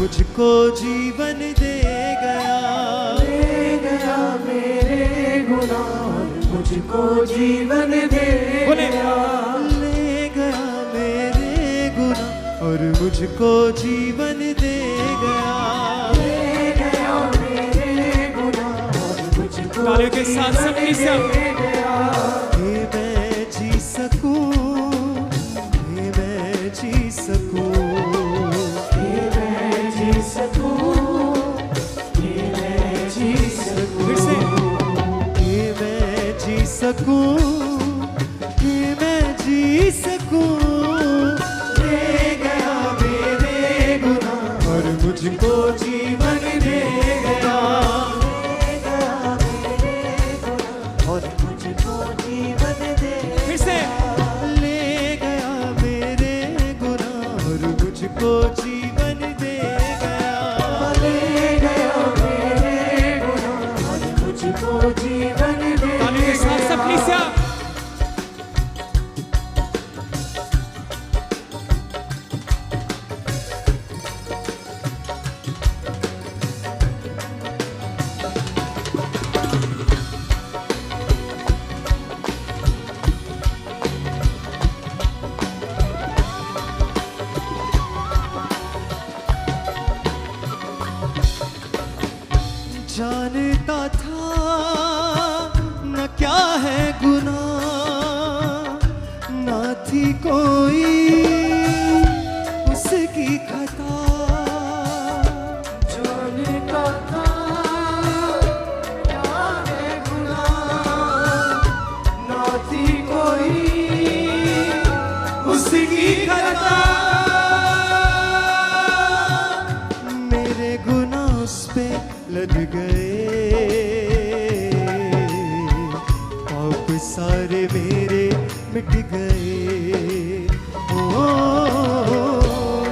मुझको जीवन दे गया। ले गया मेरे गुनाह और मुझको जीवन दे गया। ले गया मेरे गुनाह और मुझको जीवन दे गया। ले गया मेरे गुनाह और मुझको तालियों के साथ सबके साथ दे गया। कि मैं जी सकूं, कि मैं जी सकूं, कि मैं जी सकूं, कि मैं जी सकूं, फिर से कि मैं जी सकूं, कि मैं जी सकूं। ले गया मेरे गुनाह और मुझको जीवन दे गया। ले गया मेरे गुनाह और मुझको जीवन दे गया। फिर से ले गया मेरे गुनाह और मुझको जीवन दे गया। ले गया मेरे गुनाह और मुझको जीवन दे गया। तालियों के साथ सबके साथ जानता था न क्या है गुनाह, न थी कोई उसकी खता। जानता था क्या है गुनाह, ना थी कोई उसकी खता। मेरे गुनाह उस पे लद गए, पाप सारे मेरे मिट गए। ओ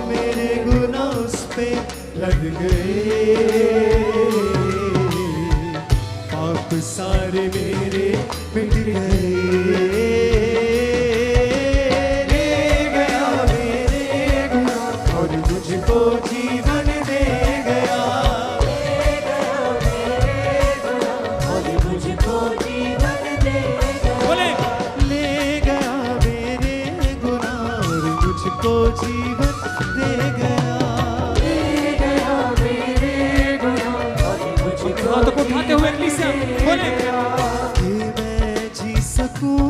मेरे गुनाह उस पे लद गए, पाप सारे मेरे मिट गए। ले गया मेरे गुनाह और मुझको जीवन दे गया। और मुझको जीवन दे गया। बोले ले गया मेरे गुनाह और मुझको जीवन दे गया। ले गया मेरे गुनाह और मुझको हाथों को उठाते हुए कलीसिया बोले कि मैं जी सकूं,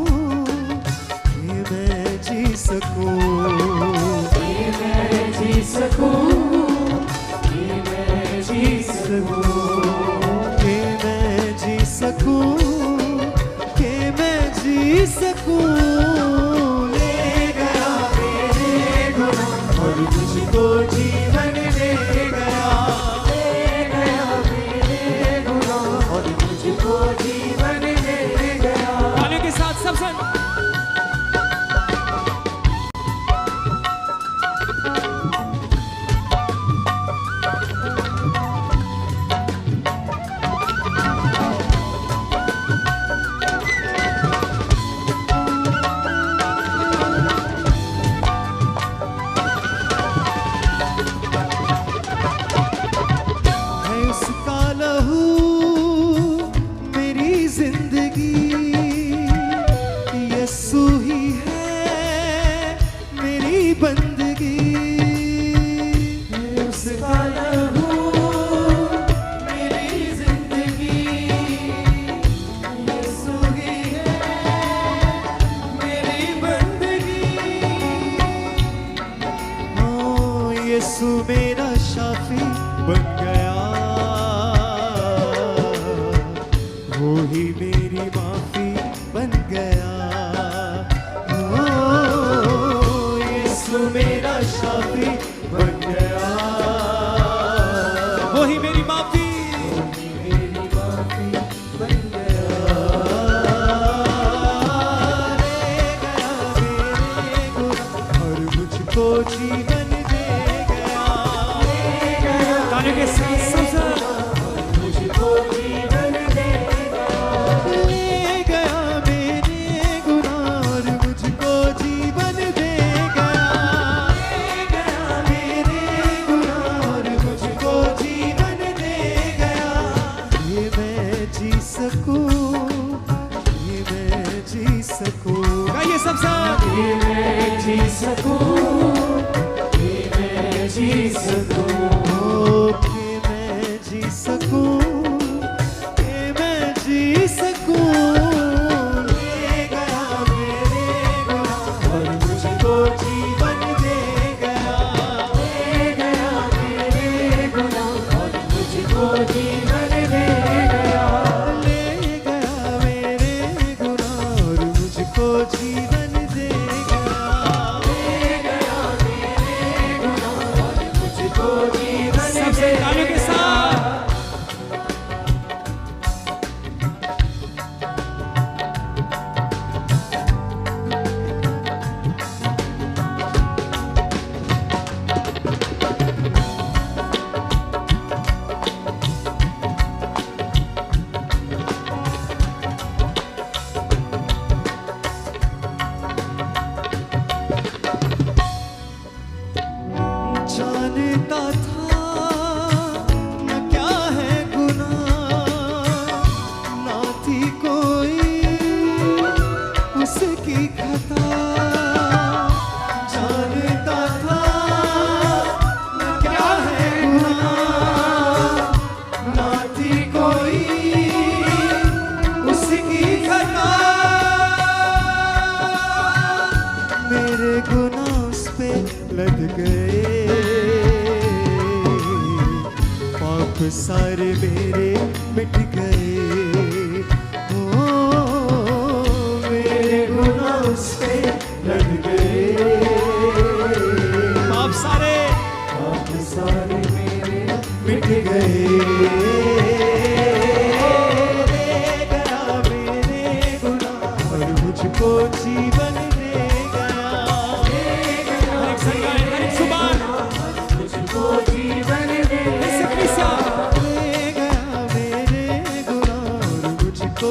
कि मैं जी सकूं, कि मैं जी सकूं, कि मैं जी सकूं, कि मैं जी सकूं, कि मैं जी सकूं। ले गया मेरे गुनाह और मुझको जीवन दे गया। ले गया मेरे गुनाह और मुझको जीवन दे गया। तालियों के साथ सब संग है उसका लहू मेरी जिंदगी, यीशु ही है मेरी बंदगी। है उसका लहू मेरी जिंदगी, यीशु ही है मेरी बंदगी। ओ यीशु मेरा शाफी बन गया, वो ही मेरी माफी बन गया। ओ यीशु मेरा शाफी बन गया, वो ही मेरी माफी मेरी माफी बन गया। ले गया मेरे गुनाह और मुझको जीवन दे गया। तालियों के साथ सब संग मुझको जीवन दे गया। ले गया मेरे गुनाह और मुझको जीवन दे गया। ले गया मेरे गुनाह और मुझको कि मैं जी सकूं, कि मैं जी सकूं, कि मैं जी सकूं। ले गया मेरे गुनाह और मुझको जीवन दे गया, ले गया मेरे गुनाह और मुझको जीवन दे गया, ले गया मेरे गुनाह और मुझको जीवन दे गया। ले गया मेरे गुनाह और मुझको जीवन सबसे तालियों के साथ जानता था न क्या है गुनाह, ना थी कोई उसकी खता। जानता था न क्या है गुनाह, ना थी कोई उसकी खता। मेरे गुनाह उस पे लद गए, पाप सारे मेरे मिट गए। ओ मेरे गुनाह उस पे लद गए, आप सारे पाप सारे मेरे मिट गए। ले गया मेरे गुनाह और मुझको जीवन दे गया। हर एक संगाय, हर एक जुबान मुझको जीवन दे ऐसे कलीसिया ले गया मेरे गुनाह और मुझको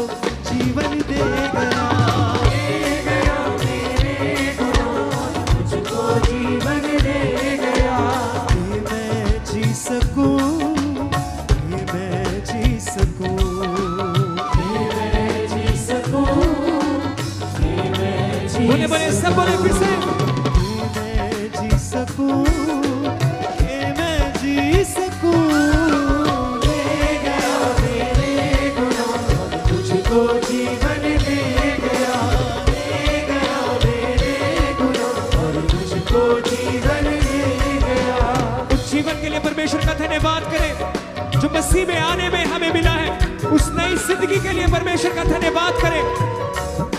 जीवन दे गया। मुझको जीवन दे गया, कि मैं जी सकूं, कि मैं जी सकूं। कि मैं जी सकूं, कि मैं जी बोले बोले सब बोले फिर से कि मैं जी सकूं, कि मैं जी सकूं। ले गया मेरे गुनाह और मुझको जीवन दे गया, ले गया मेरे गुनाह और मुझको जीवन दे गया, उस जीवन के लिए परमेश्वर का धन्यवाद करें जो मसीह में आने में हमें मिला है। उस नई जिंदगी के लिए परमेश्वर का धन्यवाद करें,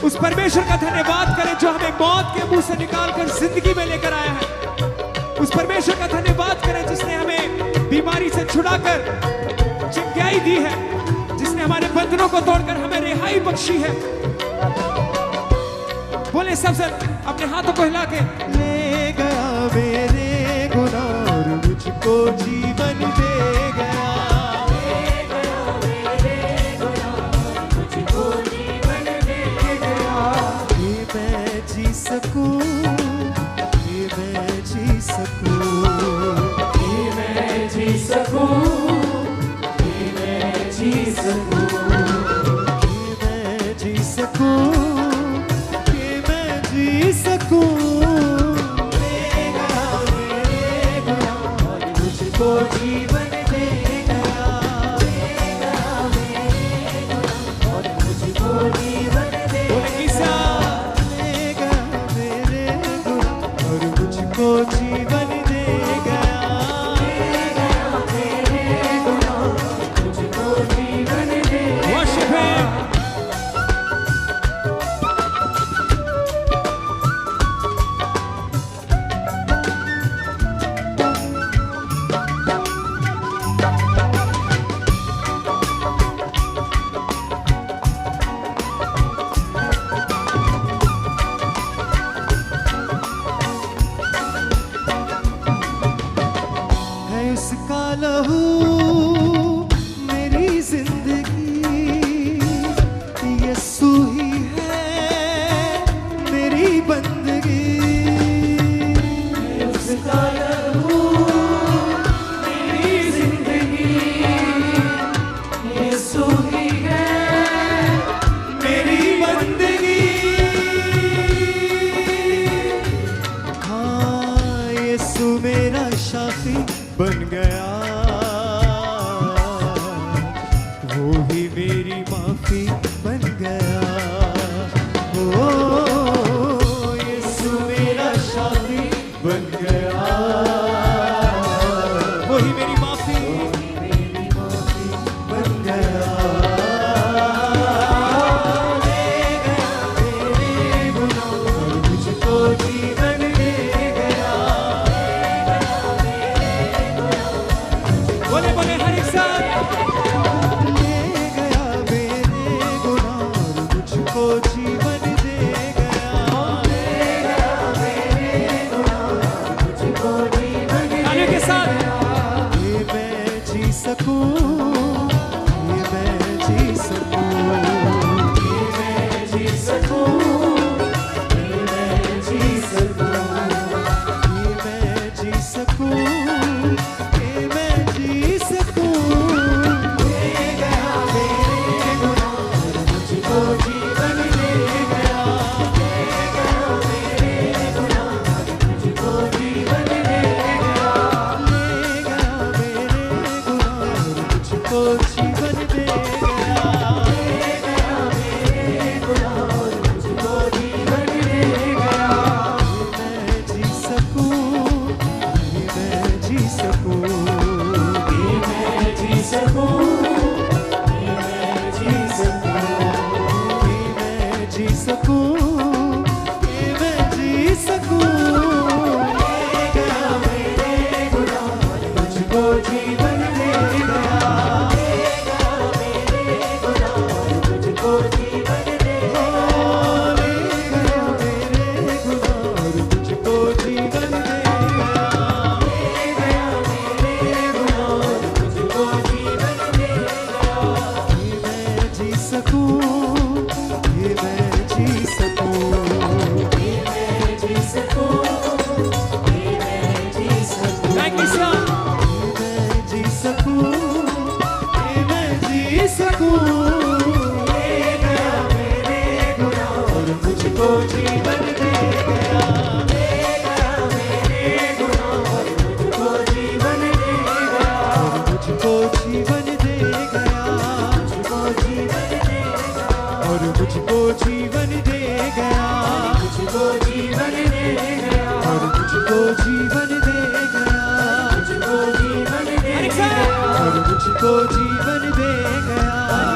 उस परमेश्वर का धन्यवाद करें जो हमें मौत के मुंह से निकालकर जिंदगी में लेकर आया है। उस परमेश्वर का धन्यवाद करें जिसने हमें बीमारी से छुड़ाकर चिंगाई दी है, जिसने हमारे बंधनों को तोड़कर हमें रिहाई बख्शी है। बोले सब अपने हाथों को हिला के ले गया मेरे गुनाह और मुझको जीवन दे गया। मुझको जीवन दे गया, कि मैं जी सकूं, कि मैं जी सकूं। कि मैं जी सकूं, कि मैं जी सकूं, कि मैं जी सकूं, कि मैं जी सकूं। ले गया मेरे गुनाह और मुझको जीवन दे गया, ले गया मेरे गुनाह और मुझको जीवन दे बोले ईसा ले गया मेरे गुनाह और मुझको जीवन दे गया। मेरे गुनाह मुझको जीवन दे वर्शिप हिम। है उसका लहू मेरी जिंदगी, यीशु ही है मेरी बंदगी। उसका लहू मेरी जिंदगी, यीशु ही है मेरी बंदगी। हाँ यीशु मेरा शाफी बन गया, वो ही मेरी माफी बन गया। ओ यीशु मेरा शाफी बन गया, वो ही मेरी माफी बन गया। ले गया मेरे गुनाह और मुझको जीवन दे गया। बोले बोले हर एक साथ। ले गया मेरे गुनाह और मुझको जीवन दे गया। ले गया मेरे गुनाह और मुझको जीवन दे तालियों के साथ। ये मैं जी सकूं, ये मैं जी सकूं, ये मैं जी सकूं, ये मैं जी सकूं, ये मैं जी सकूं, ये मैं जी सकूं। ले गया मेरे गुनाह और मुझको जीवन दे गया। ले गया मेरे गुनाह और मुझको जीवन दे गया। ले गया मेरे गुनाह और मुझको जीवन दे गया। ले गया मेरे गुनाह और मुझको जीवन दे गया। ये मैं जी सकूं, ये मैं जी सकूं, ये मैं जी सकूं, ये मैं जी सकूं, ये मैं जी सकूं, ये मैं जी सकूं। ले गया मेरे गुनाह और मुझको जीवन दे गया। ले गया मेरे गुनाह और मुझको जीवन दे गया। ले गया मेरे गुनाह और मुझको जीवन दे गया। ले गया मेरे गुनाह और मुझको जीवन दे गया। ये मैं जी सकूं, ये मैं जी सकूं, ये मैं जी सकूं, ये मैं जी सकूं। Thank you sir. ये मैं जी सकूं, ये मैं जी सकूं। ले गया मेरे गुनाह और मुझको जीवन दे गया। ले गया मेरे गुनाह और मुझको जीवन दे गया। और मुझको जीवन दे गया। मुझको जीवन दे गया। और मुझको जीवन दे गया। मुझको जीवन दे गया। और मुझको जीवन दे गया। मुझको जीवन दे हर एक गया। साथ। और मुझको जीवन दे गया।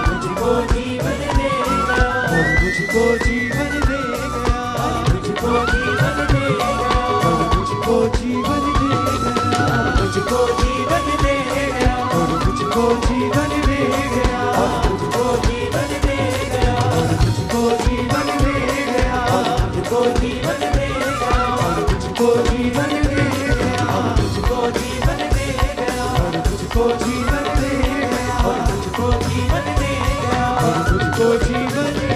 मुझको जीवन दे गया। और मुझको जीवन दे गया। मुझको जीवन दे गया। और मुझको जीवन दे गया। मुझको जीवन दे गया। और मुझको जीवन दे गया। और मुझको जीवन दे गया। और मुझको जीवन दे गया। और मुझको जीवन दे गया। और मुझको जीवन दे गया। और मुझको जीवन दे गया। और मुझको जीवन दे गया। और मुझको जीवन दे गया। और मुझको जीवन दे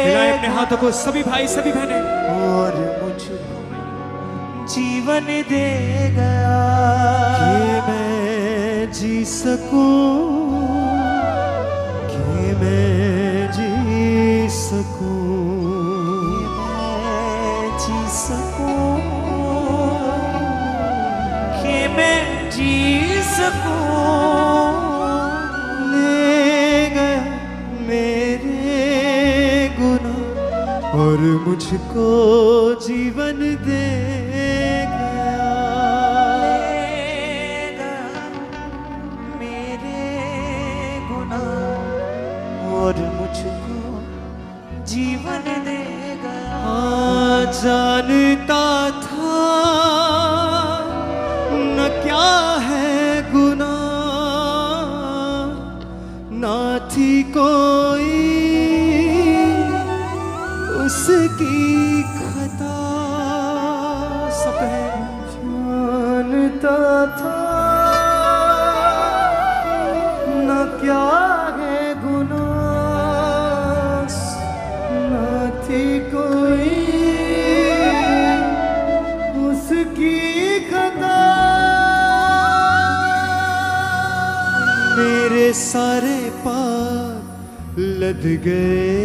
मिलाएं अपने हाथों को सभी भाई सभी बहनें। और मुझको जीवन दे गया। कि मैं जी सकूं, कि मैं जी सकूं, मैं जी सकूं, कि मैं जी सकूं। ले गया मेरे गुनाह और मुझको जीवन दे गया। लेगा मेरे गुनाह और मुझको जीवन देगा। हाँ जानता था न क्या है गुनाह, ना थी कोई उसकी खता। सब है जानता था न क्या है गुनाह, न थी कोई उसकी खता। सारे पाप लद गए,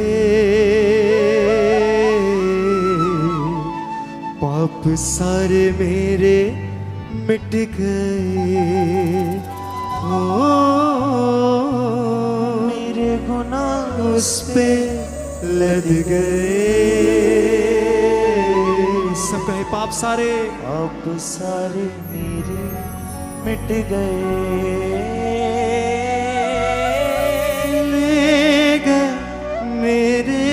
पाप सारे मेरे मिट गए। ओ मेरे गुनाह उस पे लद गए। सब कहे पाप सारे, अब सारे मेरे मिट गए। ले गए मेरे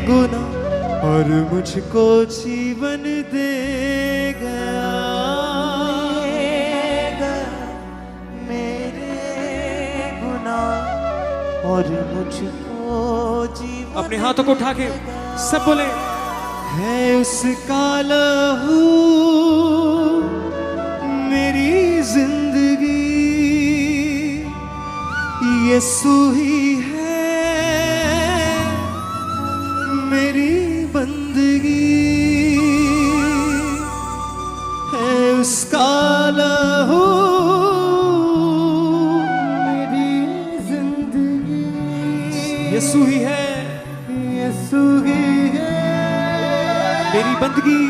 गुनाह और मुझको जीवन दे गया। मेरे गुनाह और मुझको जीवन अपने हाथों को उठा के सब बोले, है उसका लहू मेरी जिंदगी, यीशु ही है मेरी बंदगी। है उसका लहू मेरी जिंदगी, यीशु ही है यीशु ही है मेरी बंदगी।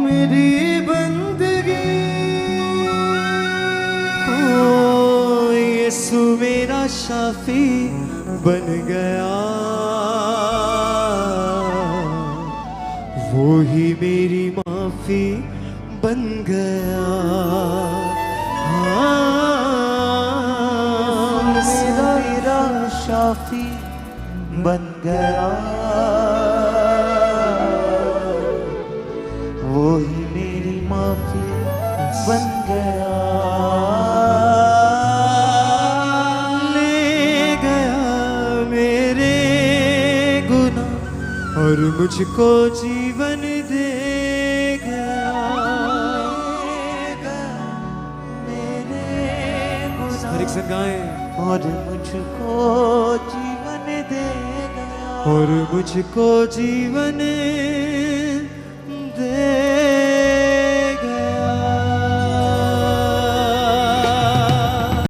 मेरी बंदगी। ओ यीशु मेरा शाफी बन गया, वो ही मेरी माफी बन गया। मेरा शाफी बन गया, वो ही मेरी माफी बन गया। ले गया मेरे गुनाह और मुझको जीवन दे गया। मेरे हर एक गुनाह से गाएं, और मुझको जीवन दे गया। और मुझको जीवन